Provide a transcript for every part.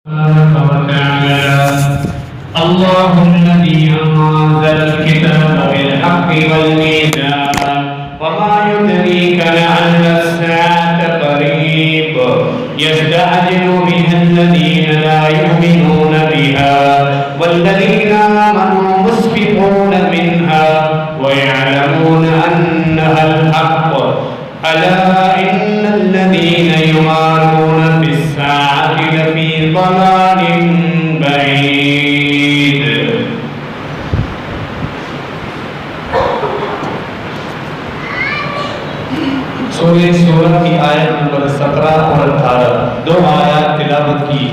الله الذي أنزل الكتاب بالحق والميزان وما يدريك لعل الساعة قريب يستعجل بها الذين لا يؤمنون بها والذين آمنوا مشفقون منها ويعلمون أنها الحق ألا إن الذين يمارون في الساعة لفي ضلال بعيد. سورہ کی آیت نمبر 17 اور 18 دو آیات تلاوت کی.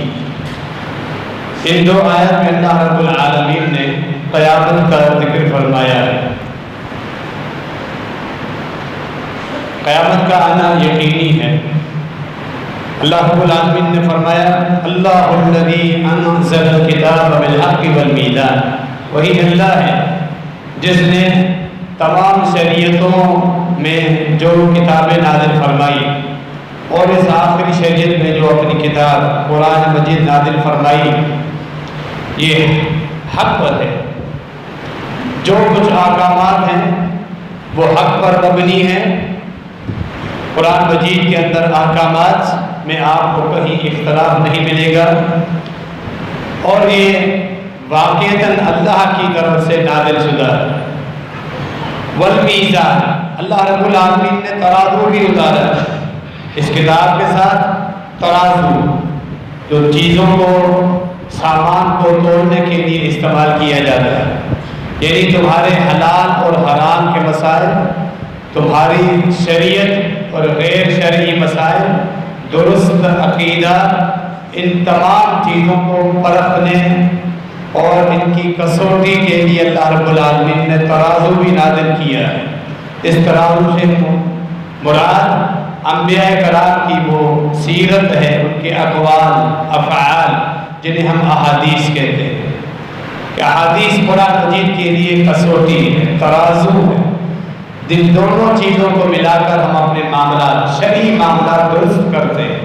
ان دو آیات میں اللہ رب العالمین نے قیامت کا ذکر فرمایا ہے. قیامت کا آنا یقینی ہے. اللہ رب العالمین نے فرمایا اللہ الذی انزل الکتاب بالحق والمیزان، وہی اللہ ہے جس نے تمام شریعتوں میں جو کتابیں نازل فرمائی اور اس آخری شریعت میں جو اپنی کتاب قرآن مجید نازل فرمائی یہ حق پر ہے. جو کچھ احکامات ہیں وہ حق پر مبنی ہیں. قرآن مجید کے اندر احکامات میں آپ کو کہیں اختلاف نہیں ملے گا اور یہ واقعتاً اللہ کی طرف سے نازل شدہ ہے. والمیزان، اللہ رب العالمین نے ترازو بھی اتارا اس کتاب کے ساتھ. ترازو جو چیزوں کو سامان کو تولنے کے لیے استعمال کیا جاتا ہے، یعنی تمہارے حلال اور حرام کے مسائل، تمہاری شریعت اور غیر شرعی مسائل، درست عقیدہ، ان تمام چیزوں کو پرکھنے اور ان کی کسوٹی کے لیے اللہ رب العالمین نے ترازو بھی نازل کیا ہے. اس ترازو سے مراد انبیاء کرام کی وہ سیرت ہے، ان کے اقوال افعال جنہیں ہم احادیث کہتے ہیں. کہ احادیث قرآن مجید کے لیے کسوٹی ہے، ترازو ہے. جن دونوں چیزوں کو ملا کر ہم اپنے معاملات، شرعی معاملات درست کرتے ہیں.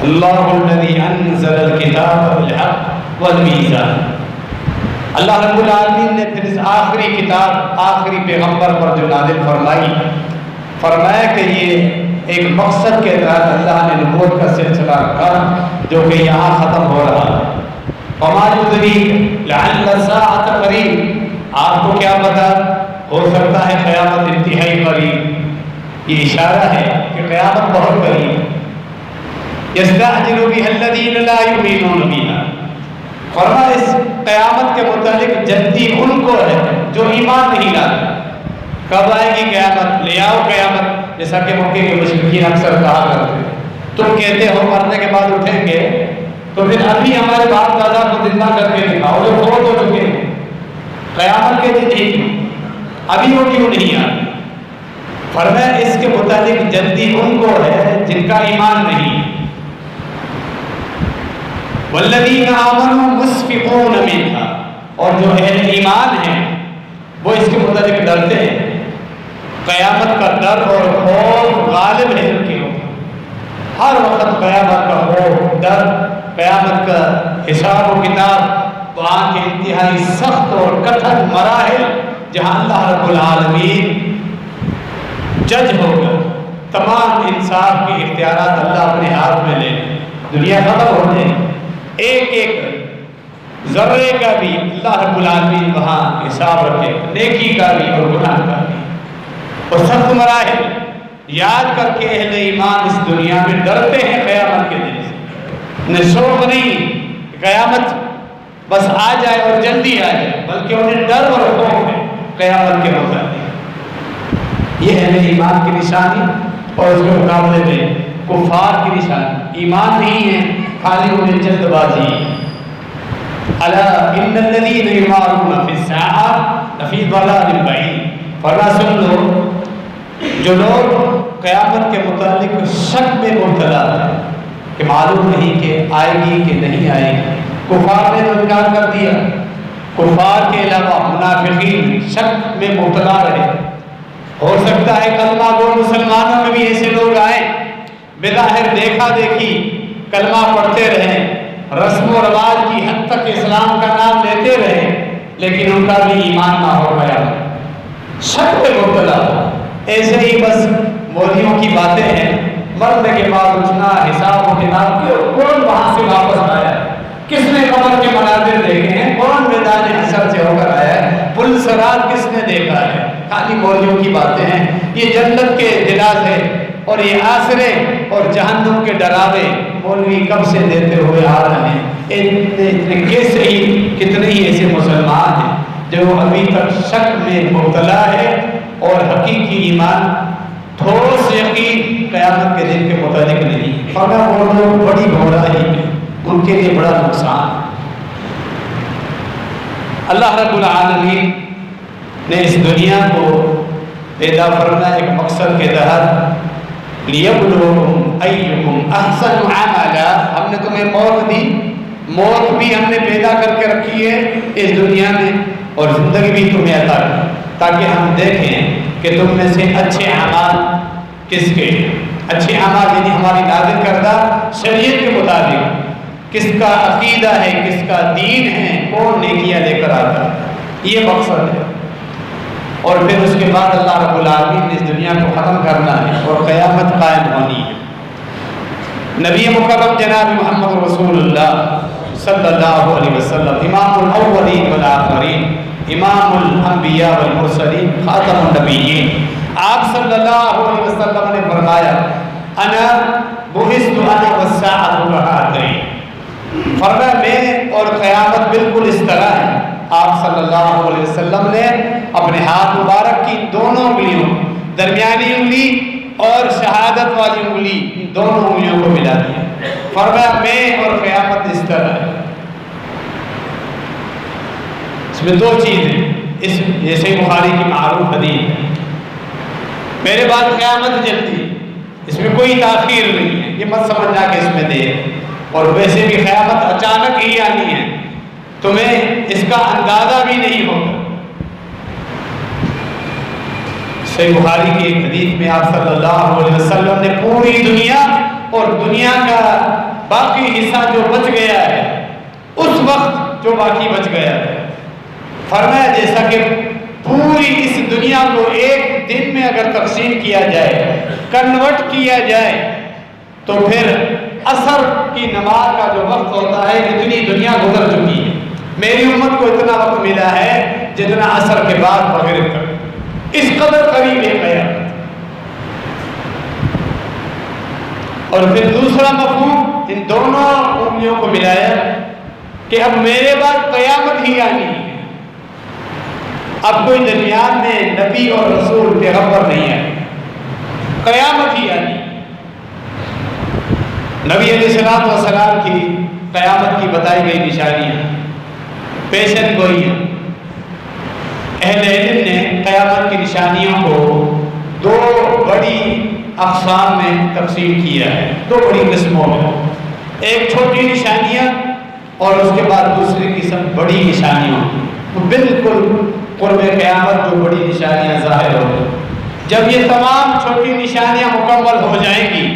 اللہ الذی انزل الکتاب بالحق والمیزان. اللہ رب العالمین نے پھر اس آخری کتاب، آخری پیغمبر پر جو نازل فرمائی، فرمایا کہ یہ ایک مقصد کے تحت اللہ نے نبوت کا سلسلہ رکھا جو کہ یہاں ختم ہو رہا ہے. وما یدریک لعل الساعة قریب، آپ کو کیا پتا ہو سکتا ہے قیامت انتہائی قریب. یہ اشارہ ہے کہ قیامت بہت قریب. یستعجل بها الذین لا یؤمنون بها، فرمایا اس قیامت کے متعلق جلدی ان کو ہے جو ایمان نہیں لاتے. کب آئے گی قیامت؟ لے آؤ قیامت. جیسا کہ مکے کے مشرکین اکثر کہا کرتے ہیں تم کہتے ہو مرنے کے بعد اٹھیں گے تو پھر ابھی ہمارے باپ دادا کو زندہ کر کے دکھاؤ جو فوت ہو چکے ہیں. قیامت کے دن ہی ابھی وہ کیوں نہیں آتے؟ فرمایا اس کے متعلق جلدی ان کو ہے جن کا ایمان نہیں. والذین آمنوا مشفقون منها، اور جو اہل ایمان ہیں وہ اس کے متعلق ڈرتے ہیں. قیامت کا ڈر اور خوف غالب ہے ان کے اوپر. ہر وقت قیامت کا خوف، ڈر، قیامت کا حساب و کتاب، وہاں کے انتہائی سخت اور کٹھن مراحل جہاں اللہ رب العالمین جج ہوگا. تمام انصاف کے اختیارات اللہ اپنے ہاتھ میں لے. دنیا ختم ہو جائے، ایک ایک ذرے کا بھی اللہ رب العالمین وہاں حساب رکھے، نیکی کا بھی اور گناہ کا بھی. اور سخت مراحل یاد کر کے اہل ایمان اس دنیا میں ڈرتے ہیں قیامت کے دن سے. انہیں شوق نہیں قیامت بس آ جائے اور جلدی آ جائے، بلکہ انہیں ڈر اور خوف ہے قیامت کے متعلق. یہ اہل ایمان کی نشانی. اور اس کے مقابلے میں کفار کی نشانی ایمان نہیں ہے، خالی انہیں جلد بازی. الا ان الذین یمارون فی الساعة لفی ضلال بعید. فرما سن لو جو لوگ قیامت کے متعلق شک میں مبتلا ہے کہ معلوم نہیں کہ آئے گی کہ نہیں آئے گی. کفار نے تو انکار کر دیا. کفار کے علاوہ منافقین شک میں مبتلا رہے. ہو سکتا ہے کلمہ گو مسلمانوں میں بھی ایسے لوگ آئیں بظاہر دیکھا دیکھی کلمہ پڑھتے رہیں، رسم تک اسلام کا نام لیتے رہے لیکن ان کا بھی ایمان نہ ہو گیا، شک پہ مبتلا ہو۔ ایسے ہی بس مولویوں کی باتیں ہیں، مرنے کے بعد اٹھنا، حساب و کتاب، کون وہاں سے واپس آیا ہے، کس نے قبر کے مناظر دیکھے ہیں، کون میدان حشر سے ہو کر آیا ہے، پل صراط کس نے دیکھا ہے، خالی مولویوں کی باتیں ہیں۔ یہ جنت کے دلاسے اور یہ آسرے اور جہنم کے ڈراوے مولوی کب سے دیتے ہوئے آ رہے ہیں۔ کتنے ہی ایسے مسلمان ہیں جو ابھی تک شک میں مبتلا ہے اور حقیقی ایمان، ٹھوس یقین قیامت کے دن کے متعلق نہیں، فرمایا وہ لوگ بڑی گمراہی میں، ان کے لیے بڑا نقصان۔ اللہ رب العالمین نے اس دنیا کو پیدا فرمایا ایک مقصد کے تحت، لِيَبْلُوَكُمْ أَيُّكُمْ أَحْسَنُ عَمَلًا، ہم نے تمہیں موت دی، موت بھی ہم نے پیدا کر کے رکھی ہے اس دنیا میں، اور زندگی بھی تمہیں عطا کی تاکہ ہم دیکھیں کہ تم میں سے اچھے اعمال کس کے، اچھے اعمال یعنی ہماری نازل کردہ شریعت کے مطابق کس کا عقیدہ ہے، کس کا دین ہے، کون نیکیاں لے کر آتا ہے، یہ مقصد ہے۔ اور پھر اس کے بعد اللہ رب العالمین نے اس دنیا کو ختم کرنا ہے اور قیامت قائم ہونی ہے۔ نبی مکرم جناب محمد رسول اللہ صلی اللہ علیہ وسلم، امام الاولین والآخرین، امام الانبیاء والمرسلین، خاتم النبیین، آپ صلی اللہ علیہ وسلم نے فرمایا انا بعثت انا والساعۃ کہاتین، فرمایا میں اور قیامت بالکل اس طرح ہے۔ آپ صلی اللہ علیہ وسلم نے اپنے ہاتھ مبارک کی دونوں انگلیوں، درمیانی انگلی اور شہادت والی انگلی، ان دونوں انگلیوں کو ملا دیا، فرمایا میں اور قیامت اس طرح ہے۔ اس میں دو چیزیں، اس جیسے بخاری کی معروف حدیث ہے، میرے بعد قیامت جلدی، اس میں کوئی تاخیر نہیں ہے، یہ مت سمجھنا کہ اس میں دیر، اور ویسے بھی قیامت اچانک ہی آنی ہے، تمہیں اس کا اندازہ بھی نہیں ہوگا۔ صحیح بخاری کی ایک حدیث میں آپ صلی اللہ علیہ وسلم نے پوری دنیا اور دنیا کا باقی حصہ جو بچ گیا ہے، اس وقت جو باقی بچ گیا ہے، فرمایا جیسا کہ پوری اس دنیا کو ایک دن میں اگر تقسیم کیا جائے، کنورٹ کیا جائے، تو پھر عصر کی نماز کا جو وقت ہوتا ہے اتنی دنیا گزر چکی ہے، میری امت کو اتنا وقت ملا ہے جتنا عصر کے بعد مغرب تک، اس قدر قریب ہے قیامت۔ اور پھر دوسرا مفہوم ان دونوں انگلیوں کو ملایا کہ اب میرے بعد قیامت ہی آنی ہے، اب کوئی درمیان میں نبی اور رسول پیغمبر نہیں ہے، قیامت ہی آنی۔ نبی علیہ السلام کی قیامت کی بتائی گئی نشانیاں، پیشن گوئی ہیں۔ اہل علم نے قیامت کی نشانیوں کو دو بڑی اقسام میں تقسیم کیا ہے، دو بڑی قسموں میں، ایک چھوٹی نشانیاں اور اس کے بعد دوسری قسم بڑی نشانیوں۔ بالکل قرب قیامت جو بڑی نشانیاں ظاہر ہوں، جب یہ تمام چھوٹی نشانیاں مکمل ہو جائیں گی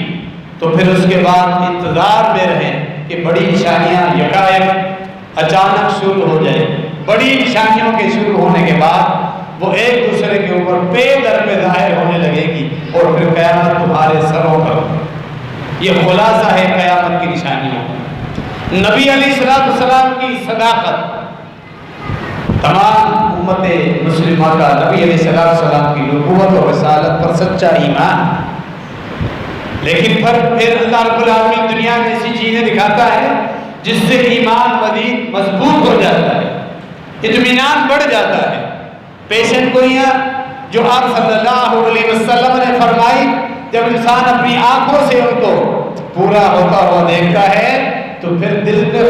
تو پھر اس کے بعد انتظار میں رہیں کہ بڑی نشانیاں یکایک اچانک شروع ہو جائیں۔ بڑی نشانیوں کے شروع ہونے کے بعد وہ ایک دوسرے کے اوپر پے در پہ ظاہر ہونے لگے گی اور پھر قیامت تمہارے سروں پر۔ یہ خلاصہ ہے قیامت کی نشانیوں۔ نبی علیہ السلام کی صداقت، تمام امت مسلمہ کا نبی علیہ السلام کی نبوت اور رسالت پر سچا ایمان، لیکن پھر اللہ رب العالمین دنیا میں ایسی چیزیں دکھاتا ہے جس سے ایمان مزید مضبوط ہو جاتا ہے، اطمینان بڑھ جاتا ہے۔ پیشن گوئیاں جو آپ صلی اللہ علیہ وسلم نے فرمائی، جب انسان اپنی آنکھوں سے ان کو پورا ہوتا ہوا دیکھتا ہے تو پھر دل میں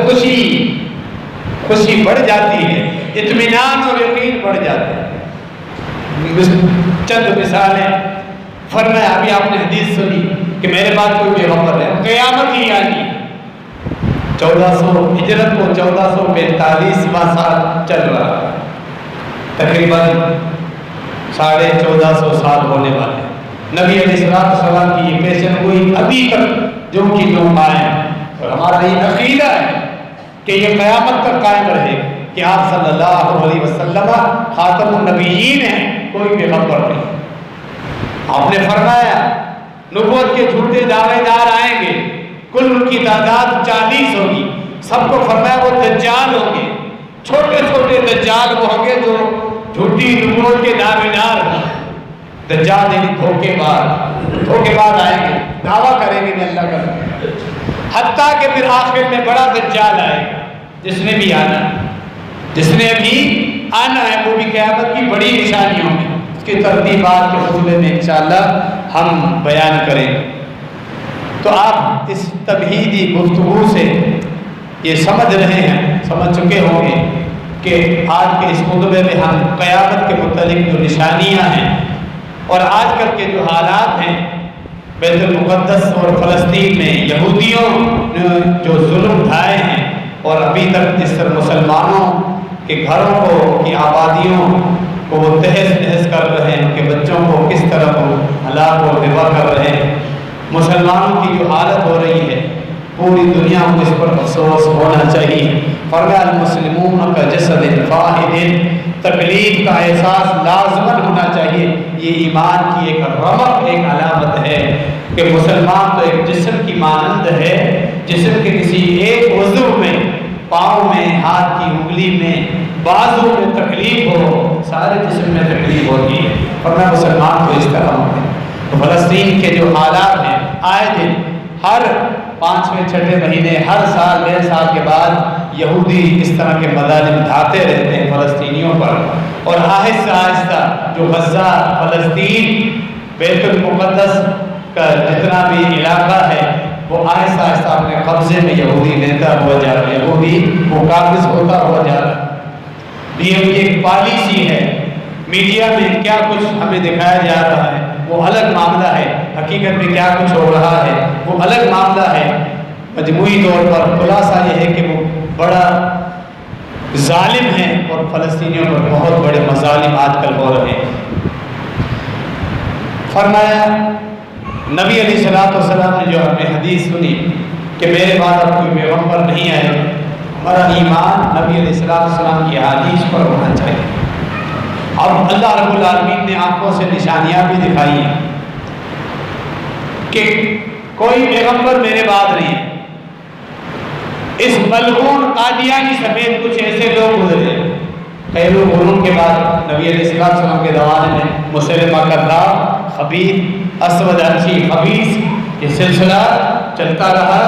خوشی بڑھ جاتی ہے، اطمینان اور یقین بڑھ جاتا ہے۔ چند مثالیں، فرمایا ابھی آپ نے حدیث سنی کہ میرے بعد کوئی پیغمبر ہے، قیامت ہی آنی، 1400 ہجرت کو 1445واں سال چل رہا ہے، تقریباً 1450 سال ہونے والے۔ نبی علیہ السلام کی یہ پیشن گوئی ابھی تک جو کی جو قائم، اور ہمارا یہ عقیدہ ہے کہ یہ قیامت تک قائم رہے کہ آپ صلی اللہ علیہ وسلم خاتم النبیین ہیں، کوئی پیغمبر نہیں۔ آپ نے فرمایا نبوت کے جھوٹے دعوے دار آئیں گے، کل ان کی تعداد 40 ہوگی، سب کو فرمایا وہ دجال ہوں گے، چھوٹے چھوٹے دجال وہ ہوں گے جو جھوٹی نبوت کے دعوے دار ہیں۔ دجال یعنی دھوکے باز آئیں گے، دعویٰ کریں گے میں اللہ کا، حتیٰ کہ پھر آخر میں بڑا دجال آئے گا، جس نے بھی ابھی آنا ہے وہ بھی قیامت کی بڑی نشانیوں میں، اس کی ترتیبات کے خطبے میں انشاءاللہ ہم بیان کریں۔ تو آپ اس تمہیدی گفتگو سے یہ سمجھ رہے ہیں، سمجھ چکے ہوں گے کہ آج کے اس خطبے میں ہم قیامت کے متعلق جو نشانیاں ہیں اور آج کل کے جو حالات ہیں بیت المقدس اور فلسطین میں یہودیوں نے جو ظلم ڈھائے ہیں اور ابھی تک جس طرح مسلمانوں کے گھروں کو کی آبادیوں کو وہ تہس نہس کر رہے ہیں، ان کے بچوں کو کس طرح وہ ہلاک و ذبح کر رہے ہیں، مسلمانوں کی جو حالت ہو رہی ہے پوری دنیا کو اس پر افسوس ہونا چاہیے۔ فرمایا المسلمون کا جسد واحد، تکلیف کا احساس لازماً ہونا چاہیے۔ یہ ایمان کی ایک رمق، ایک علامت ہے کہ مسلمان تو ایک جسم کی مانند ہے، جسم کے کسی ایک عضو میں، پاؤں میں، ہاتھ کی انگلی میں، بازو میں تکلیف ہو سارے جسم میں تکلیف ہوتی ہے، فرمایا مسلمان تو اس طرح ہوتے ہیں۔ تو فلسطین کے جو حالات ہیں آئے دن ہر 5ویں 6ٹھے مہینے ہر سال 1.5 سال کے بعد یہودی اس طرح کے مظالم ڈھاتے رہتے ہیں فلسطینیوں پر، اور آہستہ آہستہ جو غزہ، فلسطین، بیت المقدس کا جتنا بھی علاقہ ہے وہ آہستہ آہستہ اپنے قبضے میں یہودی لیتا ہوا جا رہا ہے، یہودی وہ قابض ہوتا ہوا جا رہا ہے۔ یہ ایک پالیسی ہے، میڈیا میں کیا کچھ ہمیں دکھایا جا رہا ہے وہ الگ معاملہ ہے، حقیقت میں کیا کچھ ہو رہا ہے وہ الگ معاملہ ہے۔ مجموعی طور پر خلاصہ یہ ہے کہ وہ بڑا ظالم ہے اور فلسطینیوں پر بہت بڑے مظالم آج کل ہو رہے ہیں۔ فرمایا نبی علیہ السلام نے جو ہمیں حدیث سنی کہ میرے بعد اب کوئی پیغمبر نہیں آئے، ہمارا ایمان نبی علیہ السلام کی حدیث پر ہونا چاہیے۔ اب اللہ رب العالمین نے آنکھوں سے نشانیاں بھی دکھائی ہیں کہ کوئی پیغمبر میرے بعد نہیں ہے۔ اس ملعون قادیانی سمیت کچھ ایسے لوگ گزرے، خیر القرون کے بعد نبی علیہ السلام کے زمانے میں مسلمہ کذاب، خبیث، اسود عنسی، خبیث، یہ سلسلہ چلتا رہا۔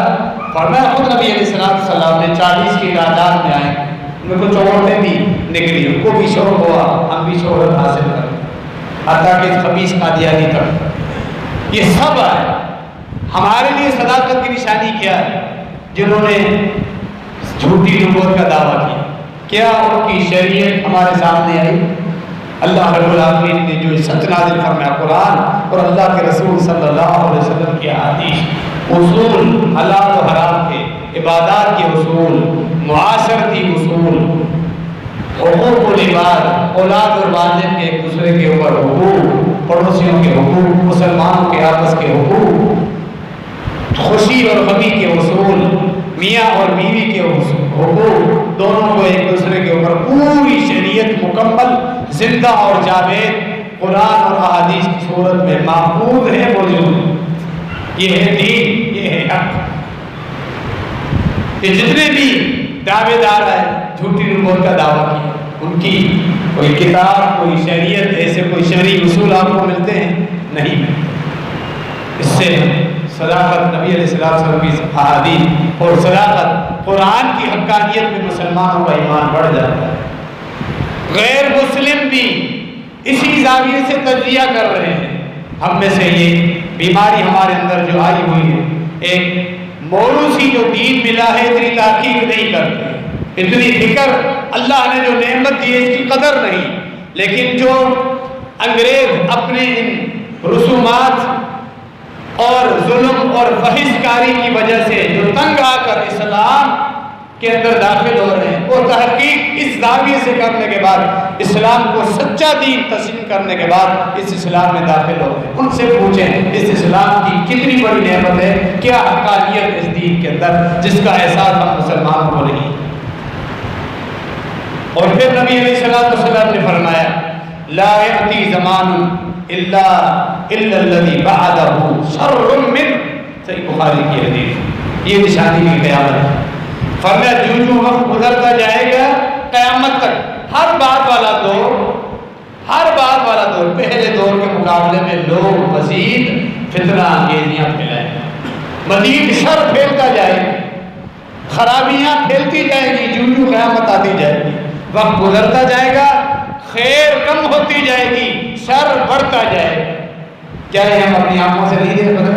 فرمایا خود نبی علیہ السلام نے 40 کی تعداد میں آئے، ان میں کچھ عورتیں بھی نکلی، ان کو بھی شوق ہوا ہم بھی شہرت حاصل کریں، حتیٰ کہ خبیث قادیانی تک یہ سب آئے۔ ہمارے لیے صداقت کی نشانی کیا ہے؟ جنہوں نے جھوٹی نبوت کا دعویٰ کیا، کیا ان کی شریعت ہمارے سامنے آئی؟ اللہ رب العالمین نے جو سچ نازل فرمایا قرآن اور اللہ کے رسول صلی اللہ علیہ وسلم کی احادیث، اصول حلال و حرام کے، عبادات کے اصول، معاشرتی اصول، حقوق العباد، اولاد اور والدین کے ایک دوسرے کے اوپر حقوق، پڑوسیوں کے حقوق، مسلمانوں کے آپس کے حقوق، خوشی اور غمی کے اصول، میاں اور بیوی کے حقوق، دونوں کو ایک دوسرے کے اوپر پوری شریعت مکمل، زندہ اور جاوید قرآن اور احادیث کی صورت میں محفوظ ہے، موجود۔ یہ ہے دین، یہ ہے حق۔ کہ جتنے بھی دعوے دار ہیں جھوٹی نبوت کا دعویٰ کیا، ان کی کوئی کتاب، کوئی شریعت، ایسے کوئی شرعی اصول آپ کو ملتے ہیں؟ نہیں ملتے۔ اس سے صداقت نبی علیہ السلام کی احادیث اور صداقت قرآن کی حقانیت میں مسلمانوں کا ایمان بڑھ جاتا ہے۔ غیر مسلم بھی اسی زاویے سے تجزیہ کر رہے ہیں۔ ہم میں سے یہ بیماری ہمارے اندر جو آئی ہوئی ہے، ایک موروثی جو دین ملا ہے اتنی تحقیق نہیں کرتے، اتنی فکر اللہ نے جو نعمت دی ہے اس کی قدر نہیں، لیکن جو انگریز اپنے ان رسومات اور ظلم اور فحش کاری کی وجہ سے جو تنگ آ کر اسلام کے اندر داخل ہو رہے ہیں، وہ تحقیق اس زاویے سے کرنے کے بعد اسلام کو سچا دین تسلیم کرنے کے بعد اس اسلام میں داخل ہو گئے، ان سے پوچھیں اس اسلام کی کتنی بڑی نعمت ہے، کیا حقانیت اس دین کے اندر جس کا احساس ہم مسلمانوں کو نہیں۔ اور پھر نبی علیہ السلام نے فرمایا لا یأتی زمان الا الذی بعدہ شر من، صحیح بخاری کی حدیث، یہ نشانی کی قیامت ہے۔ فرمایا جو وقت گزرتا جائے گا قیامت تک ہر بات والا دور پہلے دور کے مقابلے میں لوگ مزید فتنہ انگیزیاں پھیلائیں گے، مزید شر پھیلتا جائے گا، خرابیاں پھیلتی جائیں گی، جو قیامت آتی جائے گی، وقت گزرتا جائے گا، خیر کم ہوتی جائے گی، شر بڑھتا جائے گا۔ کیا یہ ہم اپنی آنکھوں سے نہیں دیکھ پاتے؟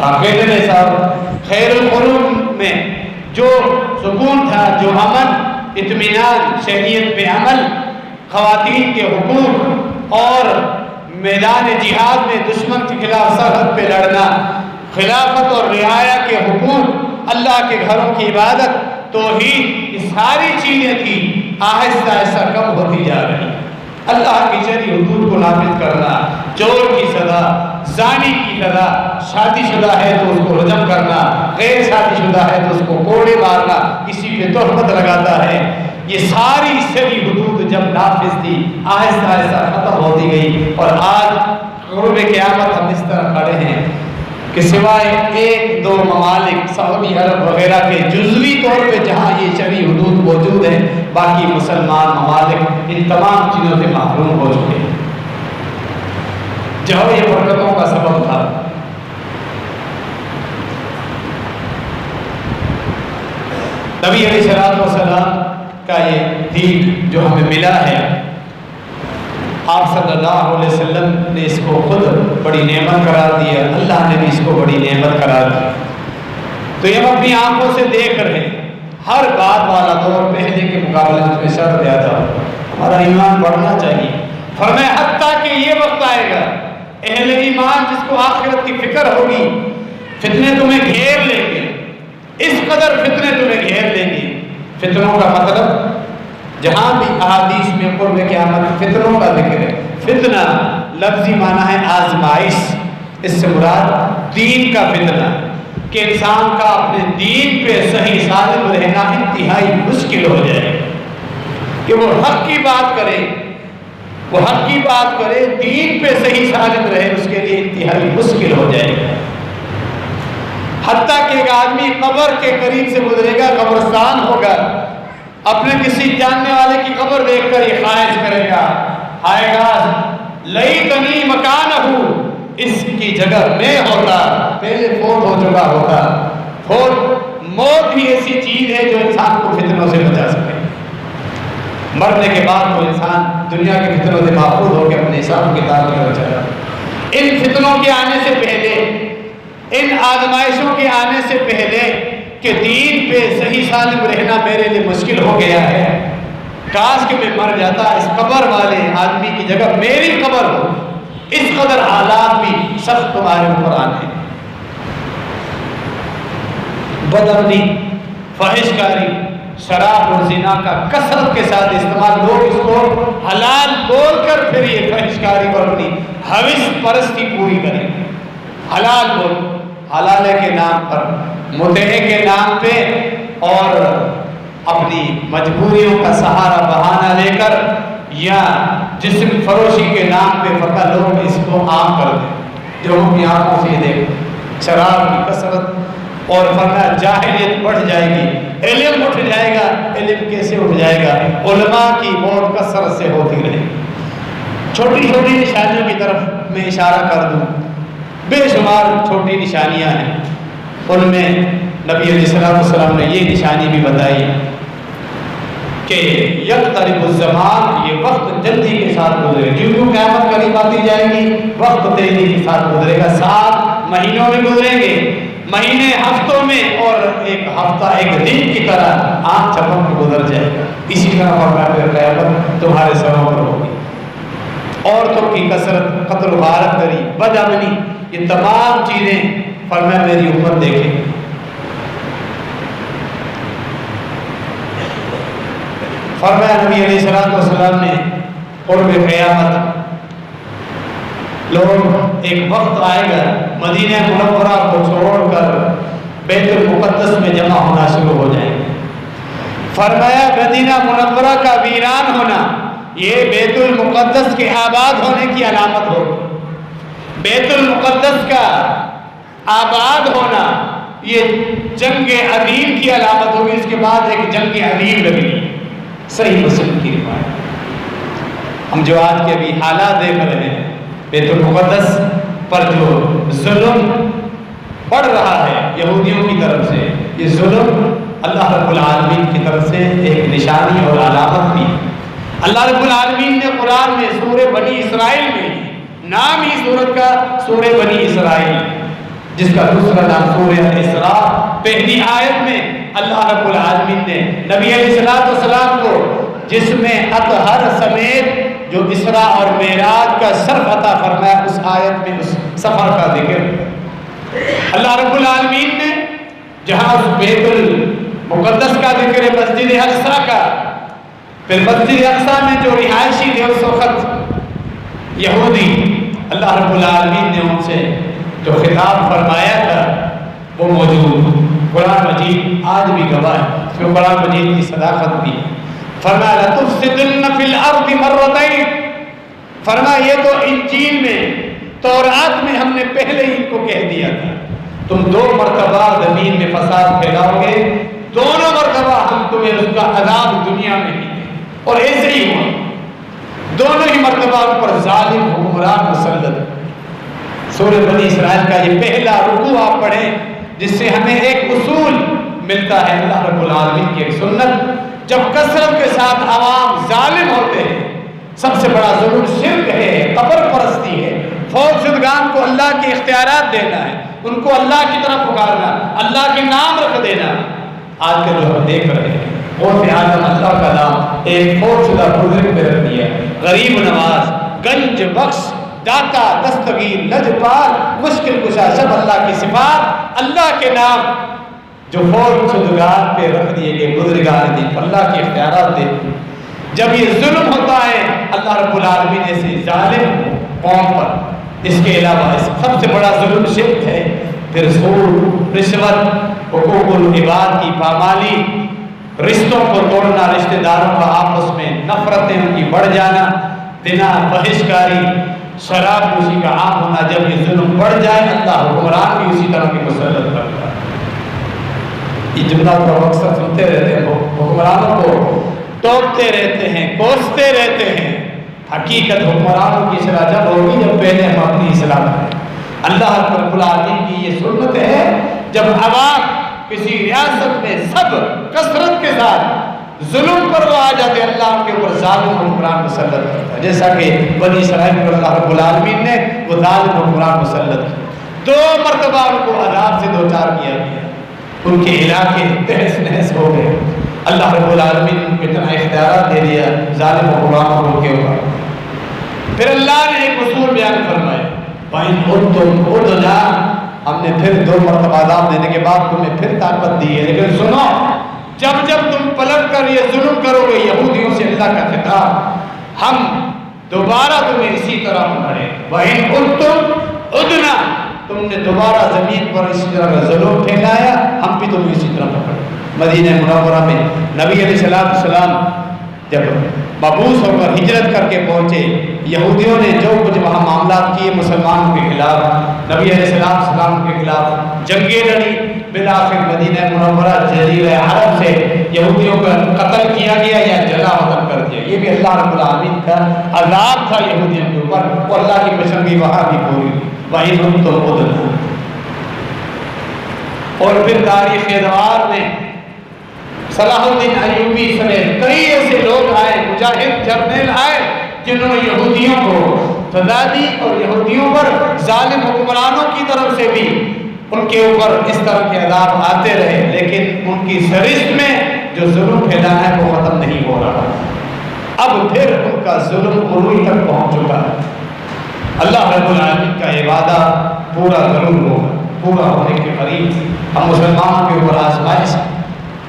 آپ نے صاحب خیر القرون میں جو سکون تھا، جو امن، اطمینان، شریعت پہ عمل، خواتین کے حقوق اور میدان جہاد میں دشمن کے خلاف سرحد پہ لڑنا، خلافت اور رعایا کے حقوق، اللہ کے گھروں کی عبادت، توحید، یہ ساری چیزیں تھی، آہستہ آہستہ کم ہوتی جا رہی۔ اللہ کی شرعی حدود کو نافذ کرنا، چور کی سزا، زانی کی سزا، شادی شدہ ہے تو اس کو رجم کرنا، غیر شادی شدہ ہے تو اس کو کوڑے مارنا، کسی پہ تہمت لگاتا ہے، یہ ساری شرعی حدود جب نافذ تھی آہستہ آہستہ ختم ہوتی گئی، اور آج قرب قیامت ہم اس طرح کھڑے ہیں کہ سوائے ایک دو ممالک سعودی عرب وغیرہ کے جزوی طور پہ جہاں یہ شرعی حدود موجود ہیں، باقی مسلمان ممالک ان تمام چیزوں سے محروم ہو چکے ہیں۔ جو یہ برکتوں کا سبب تھا، نبی علیہ السلام کا یہ دین جو ہمیں ملا ہے، آپ صلی اللہ علیہ وسلم نے اس کو خود بڑی نعمت قرار دیا، اللہ نے بھی اس کو بڑی نعمت قرار دی۔ تو یہ ہم اپنی آنکھوں سے دیکھ رہے ہیں، ہر بات والا دور پہلے کے مقابلے میں شر زیادہ ہو، ہمارا ایمان بڑھنا چاہیے۔ فرمایا حتیٰ کہ یہ وقت آئے گا اہل ایمان جس کو آخرت کی فکر ہوگی، فتنے تمہیں گھیر لیں گے، اس قدر فتنے تمہیں گھیر لیں گے۔ فتنوں کا مطلب جہاں بھی احادیث میں قرب قیامت فتنوں کا ذکر ہے، فتنہ لفظی معنی ہے آزمائش، اس سے مراد دین کا فتنہ کہ انسان کا اپنے دین پہ صحیح سالم رہنا انتہائی مشکل ہو جائے، کہ وہ حق کی بات کرے، وہ حق کی بات کرے، دین پہ صحیح سالم رہے، اس کے لیے انتہائی مشکل ہو جائے گا۔ حتیٰ کہ ایک آدمی قبر کے قریب سے گزرے گا، قبرستان ہوگا، اپنے کسی جاننے والے کی قبر دیکھ کر یہ خواہش کرے گا، آئے گا لیتنی مکانہ، اس کی جگہ میں ہوتا، پہلے فوت ہو چکا ہوتا۔ موت ہی ایسی چیز ہے جو انسان کو فتنوں سے بچا سکے۔ مرنے کے بعد وہ انسان دنیا کے فتنوں سے محفوظ ہو کے اپنے حساب کتاب کی طرف چلا۔ ان فتنوں کے آنے سے پہلے، ان آزمائشوں کے آنے سے پہلے کہ دین پہ صحیح سالم رہنا میرے لیے مشکل ہو گیا ہے، کاش کہ میں مر جاتا، اس قبر والے آدمی کی جگہ میری قبر ہو، اس قدر حالات بھی سخت تمہارے اوپر آنے۔ بدعملی، فحش کاری، شراب اور زنا کا کثرت کے ساتھ استعمال، لوگ اس کو حلال بول کر پھر یہ فحش کاری اور اپنی حوث پرستی پوری کریں، حلال بول، حلالے کے نام پر، متعے کے نام پہ، اور اپنی مجبوریوں کا سہارا بہانہ لے کر یا جسم فروشی کے نام پہ فتح لوگ اس کو عام کر دیں، جو ہم یہاں کو سے دیکھ شراب کی کثرت، اور فرمایا جاہلیت بڑھ جائے گی، علم اٹھ جائے گا۔ علم کیسے اٹھ جائے گا؟ علماء کی موت کثرت سے ہوتی رہے۔ چھوٹی چھوٹی نشانیوں کی طرف میں اشارہ کر دوں، بے شمار چھوٹی نشانیاں ہیں، ان میں نبی علیہ السلام نے یہ نشانی بھی بتائی کہ یقترب الزمان، یہ وقت جلدی کے ساتھ گزرے، جو قیامت قریب آتی جائے گی وقت تیزی کے ساتھ گزرے گا، 7 مہینوں میں گزریں گے، مہینے ہفتوں میں، اور ایک ہفتہ ایک دن کی طرح آنکھ جھپک کے گزر جائے گا۔ اسی طرح فرمایا قیامت تمہارے سروں پر ہوگی۔ عورتوں کی کثرت، قتل و غارت گری، بدعملی، یہ تمام چیزیں فرمایا میری امت دیکھیں۔ فرمایا نبی علیہ السلام نے قرب قیامت لوگ ایک وقت آئے گا مدینہ منورہ کو چھوڑ کر بیت المقدس میں جمع ہونا شروع ہو جائیں گے۔ فرمایا مدینہ منورہ کا ویران ہونا یہ بیت المقدس کے آباد ہونے کی علامت ہوگی۔ بیت المقدس کا آباد ہونا یہ جنگ عظیم کی علامت ہوگی۔ اس کے بعد ایک جنگ عظیم لگی، صحیح مسلم کی روایت۔ ہم جو آج کے ابھی حالات دیکھ رہے ہیں، بیت المقدس پر جو ظلم بڑھ رہا ہے یہودیوں کی طرف سے، یہ ظلم اللہ رب العالمین کی طرف سے ایک نشانی اور علامت بھی۔ اللہ رب العالمین نے قرآن میں سورہ بنی اسرائیل میں، نام ہی سورت کا سورہ بنی اسرائیل، جس کا دوسرا نام سورہ الاسراء، پہلی آیت میں اللہ رب العالمین نے نبی علیہ السلام کو جس میں اطہر سمیت جو اسراء اور معراج کا شرف عطا فرمایا، اس آیت میں اس سفر کا ذکر اللہ رب العالمین نے جہاں اس بیت المقدس کا ذکر ہے، مسجد اقصیٰ کا، پھر مسجد اقصیٰ میں جو رہائشی تھے اس وقت یہودی، اللہ رب العالمین نے ان سے جو خطاب فرمایا تھا وہ موجود قرآن مجید آج بھی گواہ ہے، اس میں قرآن مجید کی صداقت بھی۔ فرمایا لَتُفْسِدُنَّ فِي الْأَرْضِ مَرَّتَيْنِ، فرمایا یہ تو انجیل میں، تورات میں ہم نے پہلے ہی ان کو کہہ دیا تھا، تم 2 مرتبہ زمین میں فساد پھیلاؤ گے، دونوں مرتبہ ہم تمہیں اس کا عذاب دنیا میں ہی دیں۔ اور ایسے ہی ہوا، دونوں ہی مرتبہ ان پر ظالم حکمران مسلط۔ سورہ بنی اسرائیل کا یہ پہلا رکوع آپ پڑھیں، جس سے ہمیں ایک اصول ملتا ہے، اللہ رب العالمین کی ایک سنت، جب کثرت کے ساتھ عوام ظالم ہوتے ہیں، سب سے بڑا ظلم شرک ہے، قبر پرستی ہے، فوت شدگان کو اللہ کے اختیارات دینا ہے، ان کو اللہ کی طرف پکارنا، اللہ کے نام رکھ دینا۔ آج کے جو ہم دیکھ رہے ہیں غوث اعظم اللہ کا نام ایک فوت شدہ بزرگ پہ رکھ دیا، غریب نواز، گنج بخش، داتا، دستگیر، لجپال، مشکل کشا، سب اللہ کی صفات، اللہ کے نام جو فوت شدگان پہ رکھ دیے گئے بزرگان دین، اللہ کے اختیارات دے۔ جب یہ ظلم ہوتا ہے اللہ رب العالمین ایسے ظالم قوم پر، اس کے علاوہ سب سے بڑا ظلم شرک ہے، پھر سود، رشوت، حقوق العباد کی پامالی، رشتوں کو توڑنا، رشتہ داروں کا آپس میں نفرتیں ان کی بڑھ جانا، زنا، بہشکاری، شراب نوشی کا عام ہونا۔ جب یہ ظلم بڑھ جائے اللہ حکمران بھی اسی طرح کی مسلط کرتا ہے۔ یہ جملہ کو اکثر سنتے رہتے ہیں، حکمرانوں کو توپتے رہتے ہیں، کوستے رہتے ہیں۔ حقیقت حکمرانوں کی اصلاح جب ہوگی جب پہلے ہم اپنی اصلاح کریں۔ اللہ رب العالمین کی یہ سنت ہے، جب عوام کسی ریاست میں سب کثرت کے ساتھ ظلم پر وہ آ جاتے، اللہ ان کے اوپر ظالم حکمران مسلط کرتا ہے، جیسا کہ بنی اسرائیل پر اللہ رب العالمین نے وہ ظالم حکمران مسلط کیا، 2 مرتبہ ان کو عذاب سے دوچار کیا گیا، ان کے علاقے تہس نہس ہو گئے، اللہ رب العالمین ان کو اتنا اختیارات دے دیا ظالم حکمرانوں کے اوپر۔ پھر اللہ نے ایک اصول بیان فرمایا، وَإِنْ عُدْتُمْ عُدْنَا، ہم نے پھر 2 مرتبہ عذاب دینے کے بعد تمہیں پھر طاقت دی ہے، لیکن سنو، جب تم پلٹ کر یہ ظلم کرو گے، یہودیوں سے اللہ کا خطاب، ہم دوبارہ تمہیں اسی طرح پکڑیں۔ وَإِنْ عُدْتُمْ عُدْنَا، تم نے دوبارہ زمین پر اسی طرح کا ظلم پھیلایا، ہم بھی تمہیں اسی طرح پکڑیں۔ مدینہ منورہ میں نبی علیہ السلام جب مبعوث ہو کر ہجرت کر کے پہنچے، یہودیوں نے جو کچھ وہاں معاملات کیے مسلمانوں کے خلاف، نبی علیہ السلام کے خلاف جنگیں لڑی، بالآخر مدینہ منورہ جزیرہ عرب سے یہودیوں کا قتل کیا گیا یا جلا وطن کر دیا۔ یہ بھی اللہ رب العالمین کا عذاب تھا یہودیوں کے اوپر، وہ اللہ کی پسندگی وہاں بھی پوری ہوئی۔ وَإِنْ عُدْتُمْ عُدْنَا، اور پھر تاریخ ادوار میں صلاح الدین ایوبی سمیت کئی ایسے لوگ آئے، مجاہد جرنیل آئے، جنہوں نے یہودیوں کو سزا دی، اور یہودیوں پر ظالم حکمرانوں کی طرف سے بھی ان کے اوپر اس طرح کے عذاب آتے رہے، لیکن ان کی سرشت میں جو ظلم پھیلانا ہے وہ ختم نہیں ہو رہا۔ اب پھر ان کا ظلم عروج تک پہنچ چکا ہے۔ اللہ رب العالمین کا یہ وعدہ پورا ضرور ہوگا، پورا ہونے کے قریب۔ ہم مسلمانوں کے اوپر آزمائش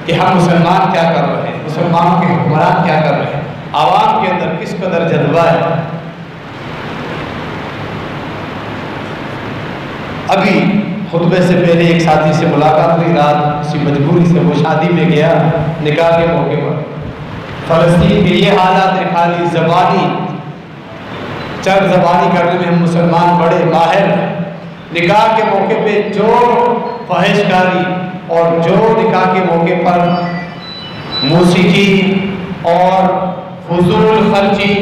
کہ ہم مسلمان کیا کر رہے ہیں، مسلمانوں کے حکمران کیا کر رہے ہیں، عوام کے اندر کس قدر جذبہ ہے۔ ابھی خطبے سے پہلے ایک ساتھی سے ملاقات ہوئی، رات کسی مجبوری سے وہ شادی میں گیا نکاح کے موقع پر۔ فلسطین کے یہ حالات ہیں، خالی زبانی چر زبانی کرنے میں ہم مسلمان بڑے ماہر ہیں۔ نکاح کے موقع پہ جو فحش کاری اور جو نکاح کے موقع پر موسیقی اور فضول خرچی،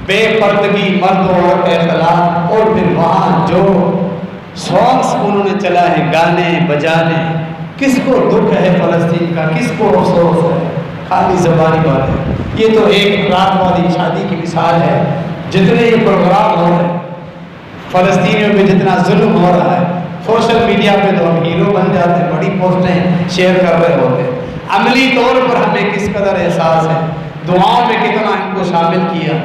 بے پردگی، مرد و عورت کا اختلاط، اور پھر وہاں جو سانگس انہوں نے چلا ہے، گانے بجانے، کس کو دکھ ہے فلسطین کا، کس کو افسوس ہے، خالی زبانی بات ہے۔ یہ تو ایک رات والی شادی کی مثال ہے۔ جتنے یہ پروگرام ہو رہے ہیں فلسطینیوں پہ، جتنا ظلم ہو رہا ہے، سوشل میڈیا پہ تو ہم ہیرو بن جاتے ہیں، بڑی پوسٹیں شیئر کر رہے ہوتے ہیں۔ عملی طور پر ہمیں کس قدر احساس ہے، دعاؤں میں کتنا ان کو شامل کیا،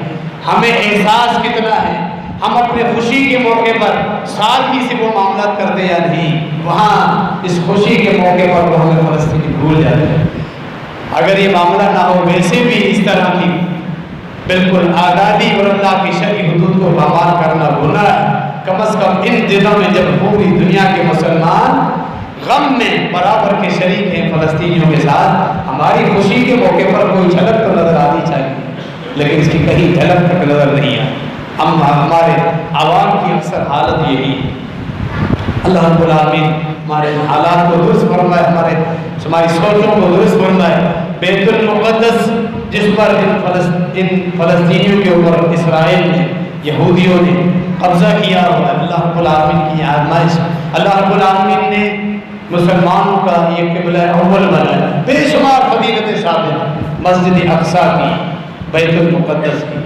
ہمیں احساس کتنا ہے، ہم اپنے خوشی کے موقع پر سادگی سے وہ معاملات کرتے یا نہیں، وہاں اس خوشی کے موقع پر وہ ہمیں فلسطینی بھول جاتے ہیں۔ اگر یہ معاملہ نہ ہو، ویسے بھی اس طرح کی بالکل آزادی اور اللہ کی شرعی حدود کو پامال کرنا گناہ ہے۔ کم از کم ان دنوں میں جب پوری دنیا کے مسلمان غم میں برابر کے شریک ہیں فلسطینیوں کے ساتھ، ہماری خوشی کے موقع پر کوئی جھلک تو نظر آنی چاہیے، لیکن اس کی کہیں جھلک تک نظر نہیں آئی۔ ہمارے عوام کی اکثر حالت یہی ہے۔ اللہ رب العالمین ہمارے حالات کو درست فرمائے، ہماری سوچوں کو درست فرمائے۔ بیت المقدس جس پر ان فلسطینیوں کے اوپر اسرائیل نے، یہودیوں نے قبضہ کیا ہوا ہے، اللہ رب العالمین کی آزمائش۔ اللہ رب العالمین نے مسلمانوں کا یہ قبلہ اول بنایا، بے شمار فضیلتیں ثابت، مسجد اقصیٰ کی، بیت المقدس کی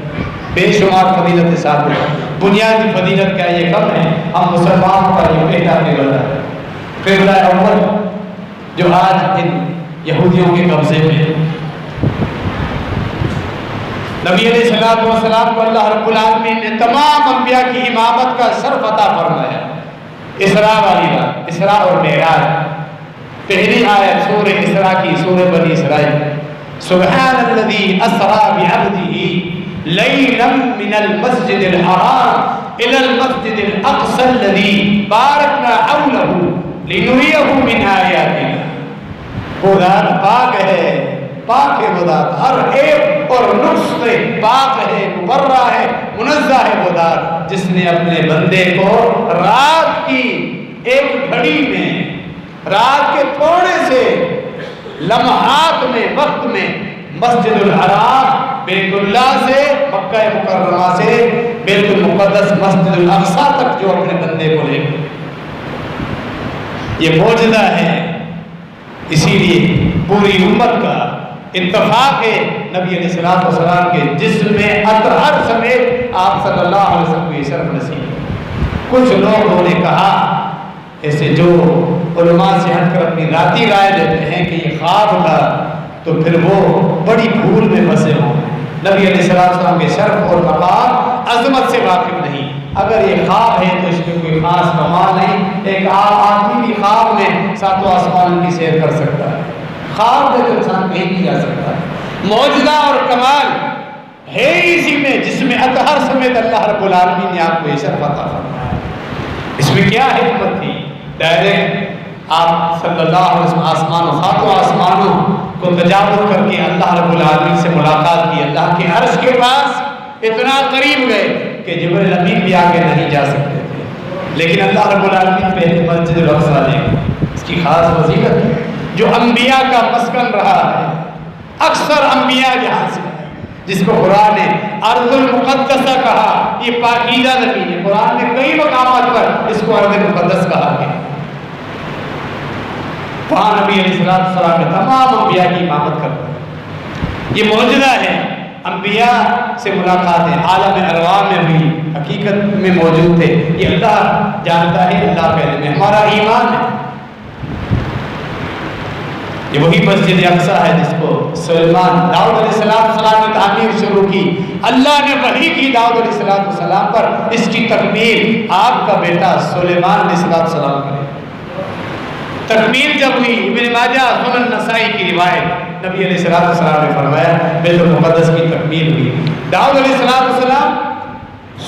بے شمار فضیلتیں ثابت۔ بنیادی فضیلت کیا یہ کم ہے، ہم مسلمانوں کا یہ پہلا قبلہ ہے، قبلہ اول جو آج ان یہودیوں کے قبضے میں۔ نبی علیہ السلام کو اللہ رب العالمین نے تمام انبیاء کی امامت کا شرف عطا فرمایا۔ اسراء والی رات، اسراء اور معراج، پہلی آیت سورہ اسراء کی، سورہ بنی اسرائیل، سبحان الذی اسریٰ بعبدہ لیلا من المسجد الحرام الی المسجد الاقصی الذی بارکنا حولہ لنریہ من آیاتنا۔ وہ ذات پاک ہے، پاک ہے وہ ذات، ہر عیب اور نقص سے پاک ہے، مبرہ ہے، منزہ ہے وہ ذات جس نے اپنے بندے کو رات کی ایک گھڑی میں، رات کے تھوڑے سے لمحات میں، وقت میں، مسجد الحرام بیت اللہ سے، مکہ مکرمہ سے بیت المقدس مسجد الاقصیٰ تک جو اپنے بندے کو لے گئے۔ یہ معجزہ ہے، اسی لیے پوری امت کا اتفاق ہے نبی علیہ السلام کے جسم میں اطہر سمیت آپ صلی اللہ علیہ وسلم کو یہ شرف نصیب ہے۔ کچھ لوگوں نے کہا، ایسے جو علماء سے ہٹ کر اپنی ذاتی رائے دیتے ہیں کہ یہ خواب تھا، تو پھر وہ بڑی بھول میں پھنسے ہوں، نبی علیہ السلام کے شرف اور مقام عظمت سے واقف نہیں۔ اگر یہ خواب ہے تو اس میں کوئی خاص کمال نہیں، ایک عام آدمی بھی خواب میں ساتوں آسمان کی سیر کر سکتا ہے، خواب میں تو انسان کہیں نہیں جا سکتا۔ معجزہ اور کمال ہے اسی میں جس میں اطہر سمیت اللہ رب العالمین نے آپ کو یہ شرف عطا فرمایا۔ اس میں کیا حکمت تھی؟ ڈائریکٹ آپ صلی اللہ علیہ وسلم آسمانوں، ساتوں آسمانوں کو تجاوز کر کے اللہ رب العالمین سے ملاقات کی، اللہ کے عرش کے پاس اتنا قریب گئے کہ جبرائیل امین بھی آگے نہیں جا سکتے تھے، لیکن اللہ رب العالمین پہلے مسجد الاقصیٰ لے گئے۔ اس کی خاص فضیلت ہے، جو انبیاء کا مسکن رہا ہے، اکثر انبیاء یہاں سے، جس کو قرآن نے ارض المقدسہ کہا، یہ پاکیزہ زمین ہے۔ قرآن نے کئی مقامات پر اس کو ارض المقدس کہا ہے۔ وہاں نبی علیہ السلام نے تمام انبیاء کی امامت کرتا ہے۔ یہ معجزہ ہے، انبیاء سے ملاقاتیں عالم ارواح میں ہوئی، حقیقت میں موجود تھے، یہ اللہ جانتا ہے، اللہ کا علم ہے، ہمارا ایمان ہے۔ یہ وہی مسجد اقصیٰ ہے جس کو سلیمان، داؤد علیہ السلام نے تعمیر شروع کی، اللہ نے وحی کی داؤد علیہ السلام پر، اس کی تکمیل آپ کا بیٹا سلیمان علیہ السلام کرے۔ تکمیل جب ہوئی، ابن ماجہ سنن نسائی کی روایت، نبی علیہ السلام نے فرمایا بیت المقدس کی تکمیل ہوئی۔ داؤد علیہ السلام،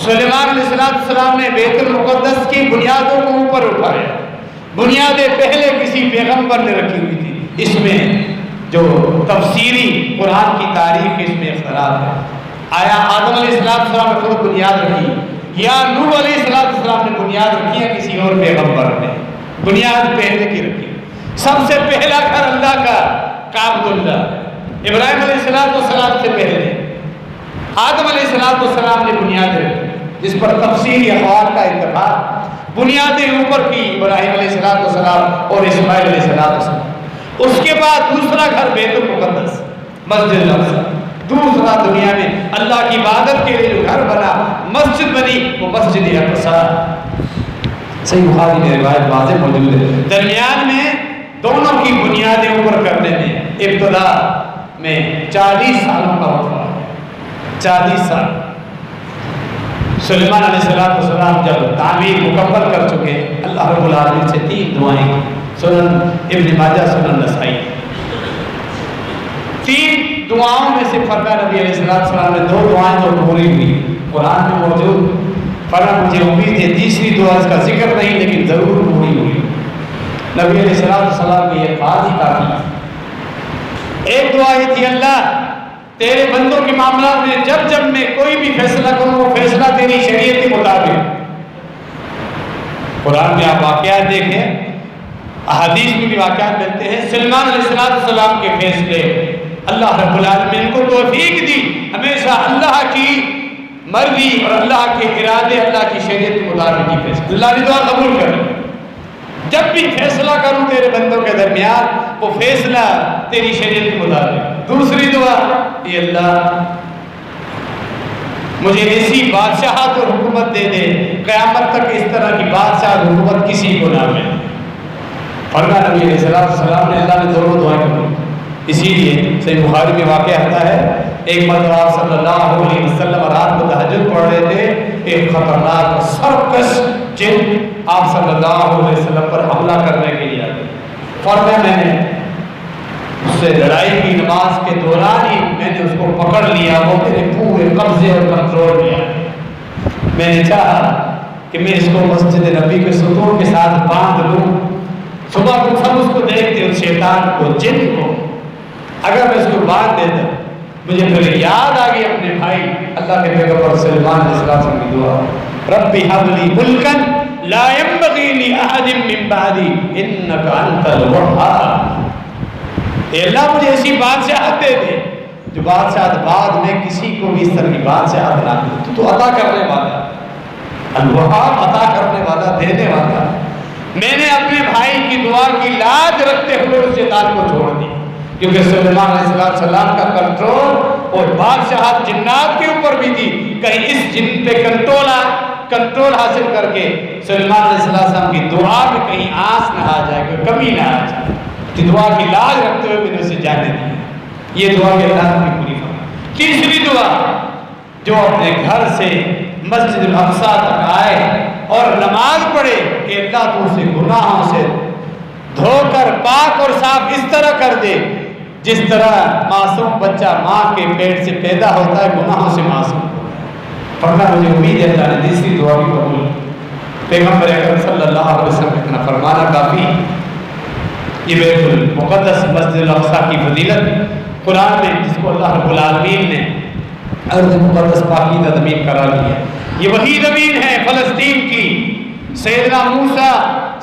سلیمان علیہ السلام نے بیت المقدس کی بنیادوں کو اوپر اٹھایا، بنیادیں پہلے کسی پیغمبر نے رکھی ہوئی تھی۔ اس میں جو تفسیری قرآن کی تاریخ اس میں اختلاف ہے، آیا آدم علیہ السلام نے خود بنیاد رکھی یا نوح علیہ السلام نے بنیاد رکھی یا کسی اور پیغمبر نے؟ بنیاد پہلے کی رکھی۔ سب سے پہلا گھر اللہ کا کعبۃ اللہ، ابراہیم علیہ السلام سے پہلے آدم علیہ السلام نے بنیاد رکھی، جس پر تفسیری اقوال کا اتفاق، بنیادیں اوپر کی ابراہیم علیہ السلام اور اسماعیل علیہ السلام۔ اس کے بعد دوسرا گھر بیت المقدس، مسجد الاقصی، دوسرا دنیا میں اللہ کی عبادت کے لیے جو گھر بنا، مسجد بنی، وہ مسجد اقصی۔ صحیح بخاری میں روایت واضح موجود ہے۔ درمیان میں دونوں کی بنیادیں اوپر کرنے میں ابتدا میں 40 سالوں کا وقفہ ہے، 40 سال۔ سلیمان علیہ السلام جب تعمیر مکمل کر چکے، اللہ رب العالمین سے 3 دعائیں، سنن ابن ماجہ، سنن نسائی، 3 دعاؤں میں سے فرمایا نبی علیہ السلام نے 2 دعائیں تو پوری ہوئی، قرآن میں موجود، فرمایا مجھے امید ہے تیسری دعا اس کا ذکر نہیں لیکن ضرور پوری ہوئی۔ نبی علیہ السلام کی یہ بات ہی کافی ہے۔ ایک دعا یہ تھی، اللہ تیرے بندوں کے معاملات میں جب میں کوئی بھی فیصلہ کروں وہ فیصلہ تیری شریعت کے مطابق۔ قرآن میں آپ واقعات دیکھیں، احادیث میں بھی واقعات ملتے ہیں، سلیمان علیہ السلام کے فیصلے اللہ رب العالمین کو توفیق دی، ہمیشہ اللہ کی مرضی اور اللہ کے ارادے، اللہ کی شریعت کے مطابق ہی فیصلہ۔ اللہ نے دعا قبول کر، جب بھی فیصلہ کروں تیرے بندوں کے درمیان وہ فیصلہ تیری شریعت کے مطابق۔ دوسری دعا، اے اللہ مجھے ایسی بادشاہت اور حکومت دے دے قیامت تک اس طرح کی بادشاہت حکومت کسی کو نہ ملے۔ فرمایا نبی علیہ السلام نے، اللہ نے دونوں دعائیں قبول۔ اسی لیے صحیح بخاری میں واقع آتا ہے، ایک مرتبہ آپ صلی اللہ علیہ وسلم رات کو تہجد پڑھ رہے تھے، ایک خطرناک سرکش جن آپ صلی اللہ علیہ وسلم پر حملہ کرنے کے لیے آتے۔ فرمایا میں نے اس سے لڑائی کی نماز کے دوران ہی میں نے اس کو پکڑ لیا، وہ میرے پورے قبضے اور کنٹرول میں آئے۔ میں نے چاہا کہ میں اس کو مسجد نبی کے ستون کے ساتھ باندھ لوں، صبح کو سب اس کو دیکھتے، اس شیطان کو، جن کو، اگر میں اس کو باندھ دیتا مجھے پھر یاد آ گئی اپنے بھائی اللہ کے پیغمبر سلیمان علیہ السلام کی دعا، رب هب لی ملکا لا ينبغی لأحد من بعدی انک انت الوہاب۔ اے اللہ مجھے ایسی بادشاہت دے دے جو بادشاہت بعد میں کسی کو بھی اس طرح کی بادشاہت نہ دے، تو عطا کرنے والا، الوہاب عطا کرنے والا، دینے والا۔ میں نے اپنے بھائی کی دعا کی لاج رکھتے ہوئے اس شیطان کو چھوڑ دی، کیونکہ سلیمان علیہ السلام کا کنٹرول اور بادشاہت جنات کے اوپر بھی تھی، کہیں اس جن پہ کنٹرول حاصل کر کے سلیمان علیہ السلام کی دعا میں کہیں آس نہ آ جائے، کوئی کمی نہ آ جائے، کہ دعا کی لاج رکھتے ہوئے میں نے اسے جانے دی۔ یہ دعا کے اللہ نے پوری فرمائی۔ تیسری دعا، جو اپنے گھر سے مسجد الاقصی تک آئے اور نماز پڑھے کہ اللہ تو اسے گناہوں سے دھو کر پاک اور صاف اس طرح کر دے جس طرح معصوم بچہ ماں کے پیٹ سے پیدا ہوتا ہے گناہوں سے معصوم ہوتا ہے۔ فرمایا مجھے امید ہے اللہ نے تیسری دعا بھی قبول۔ پیغمبر اکرم صلی اللہ علیہ وسلم اتنا فرمانا کافی۔ یہ بیت المقدس مسجد الاقصی کی فضیلت قرآن میں، جس کو اللہ رب العالمین نے ارض مقدس پاکیزہ زمین قرار دیا، یہ وہی زمین ہے فلسطین کی۔ سیدنا موسیٰ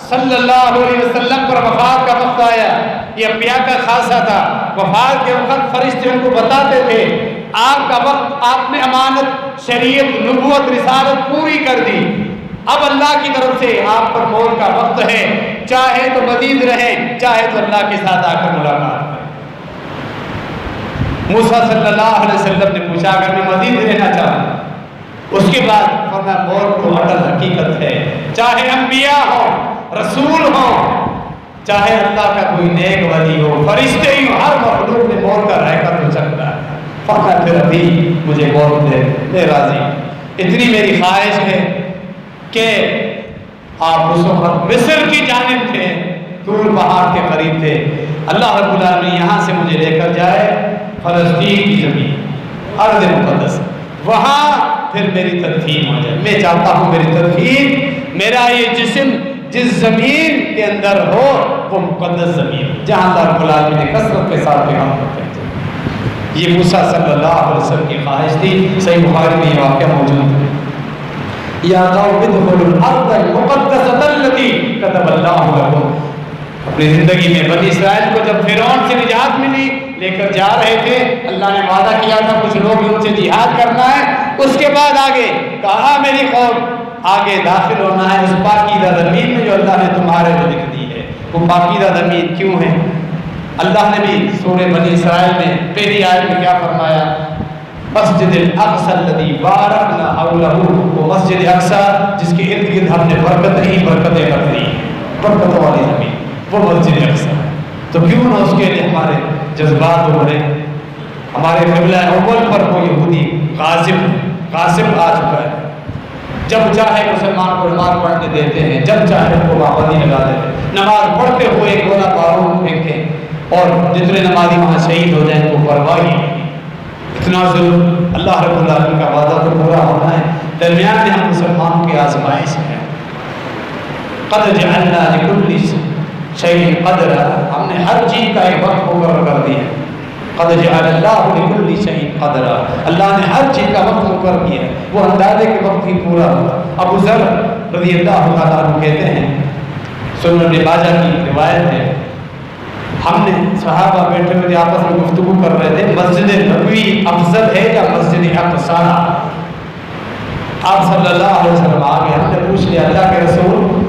صلی اللہ علیہ وسلم پر وفات کا وقت آیا، یہ انبیاء کا خاصہ تھا، وفات کے وقت فرشتے ان کو بتاتے تھے آپ کا وقت، آپ نے امانت، شریعت، نبوت، رسالت پوری کر دی، اب اللہ کی طرف سے آپ پر موت کا وقت ہے، چاہے تو مزید رہیں، چاہے تو اللہ کے ساتھ آ کر ملاقات کریں۔ موسیٰ صلی اللہ علیہ وسلم نے پوچھا اگر میں مزید رہنا چاہوں، اس کے بعد فرمایا موت تو اٹل حقیقت ہے، چاہے انبیاء ہوں، رسول ہوں، چاہے اللہ کا کوئی نیک ولی ہو، فرشتے ہی ہو، ہر مخلوق میں موت کا رائقہ تو چکتا ہے۔ فرمایا پھر ابھی مجھے موت دے، میں راضی، اتنی میری خواہش ہے کہ آپ اس وقت مصر کی جانب تھے، طور پہاڑ کے قریب تھے. اللہ رب العالمین یہاں سے مجھے لے کر جائے فلسطین کی زمین ارض مقدس, وہاں پھر میری تدفین ہو جائے. میں چاہتا ہوں میری تدفین, میرا یہ جسم جس زمین کے اندر ہو وہ مقدس زمین جہاں اللہ رب العالمین نے کثرت کے ساتھ پیغام کرتے ہیں. یہ موسیٰ صلی اللہ علیہ وسلم کی خواہش تھی. صحیح بخاری میں یہ واقعہ موجود ہے. یا قوم ادخلوا الارض المقدسۃ التي كتب اللہ لكم. اپنی زندگی میں بنی اسرائیل کو جب فرعون سے نجات ملی, لے کر جا رہے تھے, اللہ نے وعدہ کیا تھا کچھ لوگ ان سے جہاد کرنا ہے. اس کے بعد آگے کہا میری قوم آگے داخل ہونا ہے اس پاکیزہ زمین میں جو اللہ نے تمہارے کو لکھ دی ہے. وہ پاکیزہ زمین کیوں ہے؟ اللہ نے بھی سورہ بنی اسرائیل میں پہلی آیت میں کیا فرمایا؟ مسجد الاقصی الذی بارکنا حولہ, وہ مسجد اقصی جس کے ارد گرد ہم نے برکتیں رکھ دی, برکتوں والی زمین وہ مسجد اقصی. تو کیوں نہ اس کے لیے ہمارے جذبات ابھرے. ہمارے قبلہ اول پر وہ یہودی قاسم آ چکا ہے. جب چاہے مسلمان کو نماز پڑھنے دیتے ہیں, جب چاہے ان کو پابندی لگا دیتے ہیں. نماز پڑھتے ہوئے گولا بارود پھینکیں اور جتنے نمازی وہاں شہید ہو جائیں تو پرواہ ہی نہیں. اتنا ظلم, اللہ رب العالمین کا وعدہ تو پورا ہونا ہے. درمیان میں ہم مسلمانوں کی آزمائش ہے. قد جعلنا لکل شیء قدرا, ہم نے ہر چیز کا ایک وقت مقرر کر دیا. قد جعل اللہ لکل شیء قدرا, اللہ نے ہر چیز کا وقت مقرر کیا ہے, وہ اندازے کے وقت ہی پورا ہوگا. ابو ذر رضی اللہ تعالیٰ عنہ کہتے ہیں, سنن ابن ماجہ کی روایت ہے, ہم نے صحابہ بیٹھے ہوئے آپس میں گفتگو کر رہے تھے مسجد نبوی افضل ہے یا مسجد اقصی. آپ صلی اللہ علیہ وسلم آگے, ہم نے پوچھ لیا اللہ کے رسول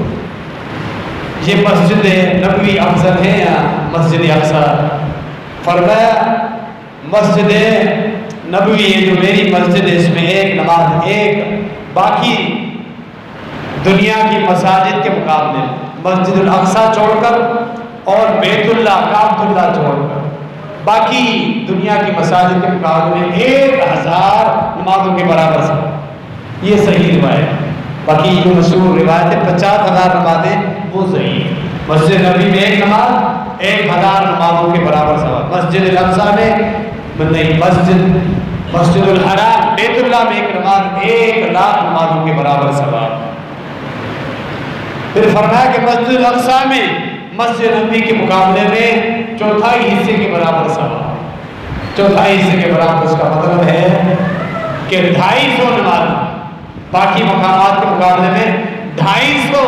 یہ مسجد نبوی افضل ہے یا مسجد اقصی؟ فرمایا مسجد نبوی ہے جو میری مسجد ہے, اس میں ایک نماز ایک, باقی دنیا کی مساجد کے مقابلے مسجد الاقصی چھوڑ کر اور بیت اللہ کعبۃ اللہ چھوڑ کر باقی دنیا کی مساجد کے مقابلے میں 1000 نمازوں کے برابر سے. یہ صحیح روایت ہے. باقی جو مشہور روایت ہے 50,000 نمازیں وہ صحیح ہے. مسجد نبی میں ایک نماز 1000 نمازوں کے برابر ثواب. مسجد الاقصی میں نہیں, مسجد الحرام بیت اللہ میں ایک نماز 1,00,000 نمازوں کے برابر ثواب. پھر فرمایا کہ مسجد الاقصی میں مسجد نبی کے مقابلے میں 1/4 حصے کے برابر ثواب. 1/4 حصے کے برابر, اس کا مطلب ہے کہ 250 نماز باقی مقامات کے مقابلے میں 250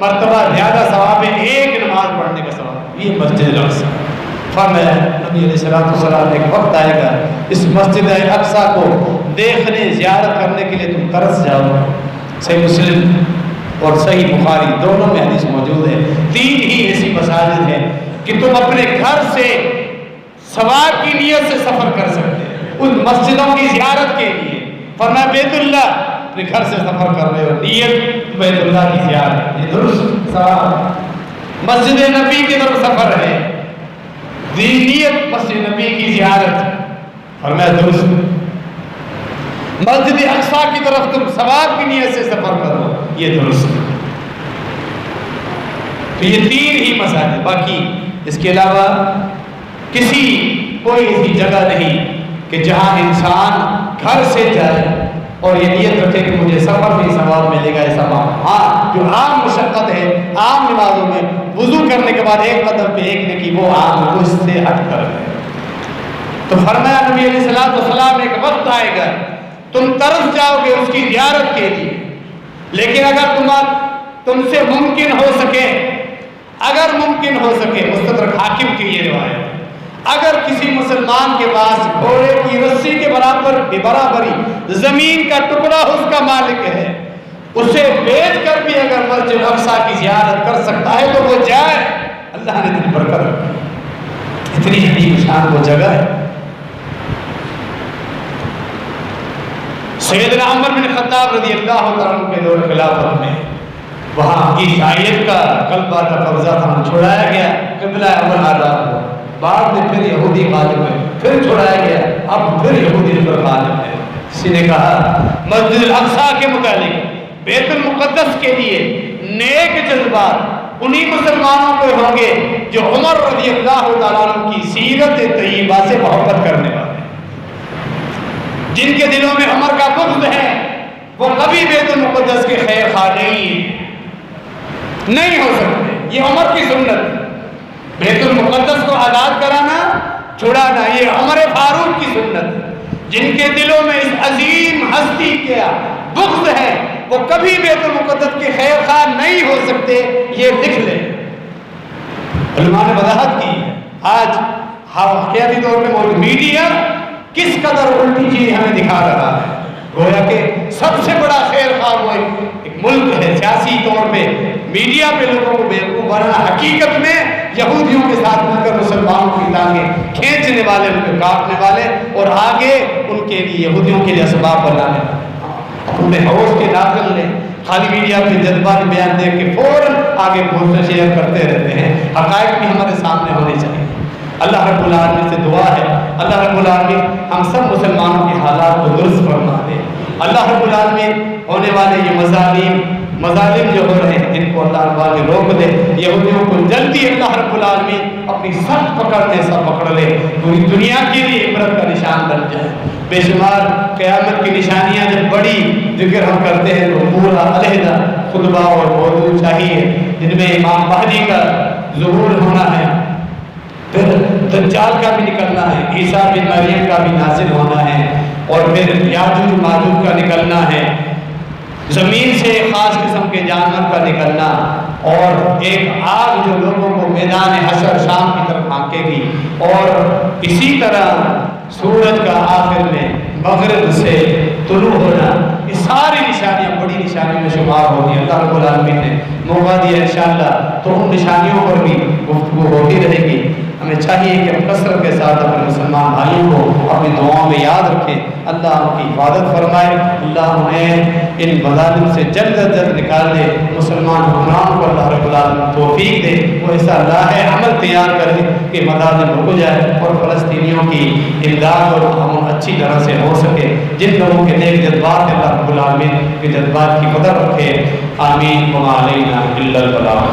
مرتبہ زیادہ ثواب ہے ایک نماز پڑھنے کا ثواب. یہ مسجد الاقصی. فرمایا نبی علیہ السلام نے ایک وقت آئے گا اس مسجد اقصی کو دیکھنے زیارت کرنے کے لیے تم ترس جاؤ. صحیح مسلم اور صحیح بخاری دونوں میں حدیث موجود ہے. 3 ہی ایسی مساجد ہیں کہ تم اپنے گھر سے ثواب کی نیت سے سفر کر سکتے ہیں ان مسجدوں کی زیارت کے لیے. فرمایا بیت اللہ, اپنے گھر سے سفر کر رہے ہو, نیت بیت اللہ کی زیارت, یہ درست ثواب. مسجد نبی کی طرف سفر ہے, نیت مسجد نبی کی زیارت. فرمایا درست. مسجد اقصی کی طرف تم ثواب کی نیت سے سفر کرو, یہ درست. تو یہ 3 ہی مساجد, باقی اس کے علاوہ کوئی ایسی جگہ نہیں کہ جہاں انسان گھر سے جائے اور یہ نیت رکھے کہ مجھے سفر میں ثواب ملے گا. ایسا ہاں جو عام مشقت ہے عام نمازوں میں وضو کرنے کے بعد ایک قدم پہ ایک نے کی, وہ عام وہ اس سے ہٹ کر ہے. تو فرمایا نبی علیہ السلام ایک وقت آئے گا تم ترس جاؤ گے اس کی زیارت کے لیے, لیکن اگر تم سے ممکن ہو سکے مستدرک حاکم کی یہ روایت, اگر کسی مسلمان کے پاس گھوڑے کی رسی کے برابری زمین کا ٹکڑا اس کا مالک ہے, اسے بیچ کر بھی اگر مسجد اقصی کی زیارت کر سکتا ہے تو وہ جائے. اللہ نے اتنی برکت رکھی, اتنی عظیم شان وہ جگہ ہے. سیدنا عمر بن خطاب رضی اللہ عنہ کے دور خلافت میں وہاں عیسائیت کا قلبہ کا قبضہ تھا, چھڑایا گیا, قبلہ اول آزاد ہوا. بعد میں پھر یہودی غالب ہے, پھر چھڑایا گیا, اب پھر یہودی پر غالب ہے. کسی نے کہا مسجد الاقصی کے متعلق بیت المقدس کے لیے نیک جذبات انہی مسلمانوں کو ہوں گے جو عمر رضی اللہ تعالیٰ عنہ کی سیرت طیبہ سے محبت کرنے والے، جن کے دلوں میں عمر کا بغض ہے، وہ کبھی بیت المقدس کے خیر خواہ نہیں ہو سکتے۔ یہ عمر کی سنت، بیت المقدس کو آزاد کرانا چھڑانا، یہ عمر فاروق کی سنت۔ جن کے دلوں میں اس عظیم ہستی کا بغض ہے وہ کبھی بیت المقدس کے خیر خواہ نہیں ہو سکتے، یہ لکھ لیں۔ علماء نے وضاحت کی ہے۔ آج حقیقی طور پہ موجود میڈیا کس قدر الٹی چیز ہمیں دکھا رہا ہے، گویا کہ سب سے بڑا خیر خواہ وہ ایک ملک ہے سیاسی طور پہ، میڈیا پہ لوگوں کو بیوقوف بنانا، حقیقت میں یہودیوں کے ساتھ مل کر مسلمانوں کی ٹانگیں کھینچنے والے، ان کو کاٹنے والے، اور آگے ان کے لیے یہودیوں کے لیے اسباب بنانے والے۔ اپنے ہوش کے داخل لیں، خالی میڈیا پہ جذباتی بیان دے کے فوراً آگے پوسٹ شیئر کرتے رہتے ہیں۔ حقائق بھی ہمارے سامنے ہونے چاہیے۔ اللہ رب العالمین سے دعا ہے اللہ رب العالمین ہم سب مسلمانوں کے حالات کو درست فرما دے۔ اللہ رب العالمین ہونے والے یہ مظالم جو ہو رہے ہیں ان کو اللہ رب العالمین روک دے، یہودیوں کو جلدی اللہ رب العالمین اپنی سخت پکڑ ایسا پکڑ لے، پوری دنیا کے لیے عبرت کا نشان بن جائے۔ بے شمار قیامت کی نشانیاں جب بڑی ذکر ہم کرتے ہیں تو پورا علیحدہ خطبہ اور موضوع چاہیے، جن میں امام مہدی کا ظہور ہونا ہے، پھر دجال کا بھی نکلنا ہے، عیسیٰ بن مریم کا بھی نازل ہونا ہے، اور پھر یاجوج ماجوج کا نکلنا ہے، زمین سے ایک خاص قسم کے جانور کا نکلنا، اور ایک آگ جو لوگوں کو میدان حشر شام کی طرف پھانکے گی، اور اسی طرح سورج کا آخر میں مغرب سے طلوع ہونا، یہ ساری نشانیاں بڑی نشانیوں میں شمار ہوتی ہیں۔ اللہ رب العالمین نے موقع دیا انشاءاللہ تو ان نشانیوں پر بھی گفتگو ہوتی رہے گی۔ ہمیں چاہیے کہ ہم کثرت کے ساتھ اپنے مسلمان بھائیوں کو اپنی دعاؤں میں یاد رکھیں، اللہ ان کی حفاظت فرمائے، اللہ انہیں ان مظالم سے جلد از جلد نکال دے، مسلمان حکمران کو اللہ رب العالمین توفیق دے، وہ ایسا راہ عمل تیار کرے کہ مظالم رک جائے اور فلسطینیوں کی امداد اور تعاون اچھی طرح سے ہو سکے۔ جن لوگوں کے نیک جذبات ہیں اللہ رب العالمین کے جذبات کی قدر رکھے، آمین۔ وما علینا الا البلاغ۔